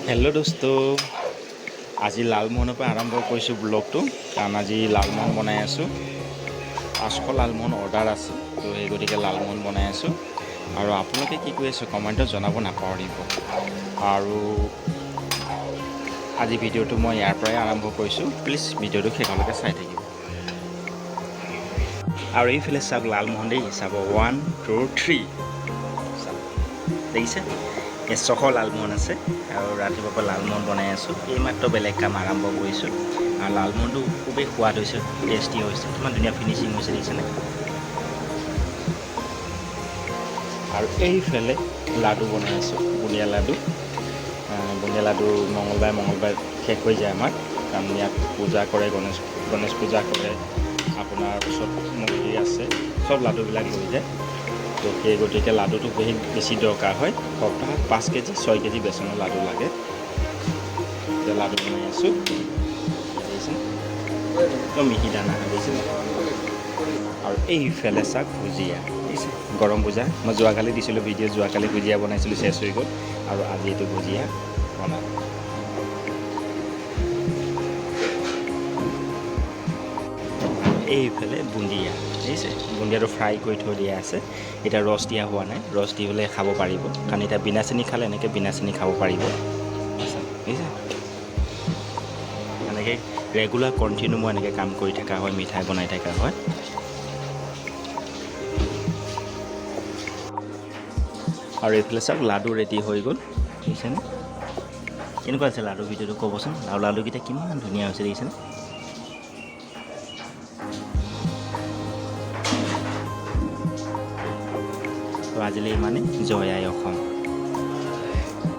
Hello' দোস্ত, আজি লালমোহনৰ পৰা আৰম্ভ কৰিছোঁ ব্লগটো। কাৰণ আজি লালমোহন বনাই আছোঁ। 500 লালমোহন অৰ্ডাৰ আছে, তো সেই গতিকে লালমোহন বনাই আছোঁ। আৰু আপোনালোকে কি কৰি আছে কমেণ্টত জনাব নাপাহৰিব। আৰু আজি ভিডিঅ'টো মই ইয়াৰ পৰাই আৰম্ভ কৰিছোঁ। প্লিজ ভিডিঅ'টো শেষলৈকে চাই থাকিব। আৰু এইফালে চাওক লালমোহন দেই, চাব 1 2 3 চাওক, দেখিছে? 600 লালমোহন আছে। আৰু ৰাতিপুৱাৰ পৰা লালমোহন বনাই আছোঁ। এইমাত্ৰ বেলেগ কাম আৰম্ভ কৰিছোঁ। আৰু লালমোহনটো খুবেই সোৱাদ হৈছে, টেষ্টি হৈছে, কিমান ধুনীয়া ফিনিচিং হৈছে দেখিছেনে? আৰু এইফালে লাডু বনাই আছোঁ, বুন্দিয়া লাডু। বুন্দিয়া লাডু মঙলবাৰে শেষ হৈ যায় আমাৰ, কাৰণ ইয়াত পূজা কৰে, গণেশ পূজা কৰে, আপোনাৰ ওচৰত মন্দিৰ আছে, চব লাডুবিলাক লৈ যায়। তো সেই গতিকে লাডুটো বেছি দৰকাৰ হয়। সপ্তাহত 5 কেজি 6 কেজি বেচনৰ লাডু লাগে। এতিয়া লাডু বনাই আছোঁ, দেখিছেনে? একদম মিহি দানা দেখিছে। আৰু এইফালে চাওক ভুজিয়া, দেখিছে? গৰম ভুজা মই যোৱাকালি দিছিলোঁ ভিডিঅ', যোৱাকালি ভুজিয়া বনাইছিলোঁ, চেছ হৈ গ'ল। আৰু আজি এইটো ভুজিয়া বনাম। এইফালে বুন্দিয়া, দেখিছে? বুন্দিয়াটো ফ্ৰাই কৰি থৈ দিয়া আছে। এতিয়া ৰস দিয়া হোৱা নাই, ৰস দি পেলাই খাব পাৰিব। কাৰণ এতিয়া বিনা চেনি খালে এনেকৈ বিনা চেনি খাব পাৰিব, দেখিছে? এনেকৈ ৰেগুলাৰ কণ্টিনিউ মই এনেকৈ কাম কৰি থকা হয়, মিঠাই বনাই থকা হয়। আৰু এইফালে চাওক লাডু ৰেডি হৈ গ'ল, দেখিছেনে? কেনেকুৱা আছে লাডু ভিডিঅ'টো ক'বচোন। আৰু লাডুকেইটা কিমান ধুনীয়া হৈছে দেখিছেনে? তো আজিলৈ ইমানেই। জয় আই অসম।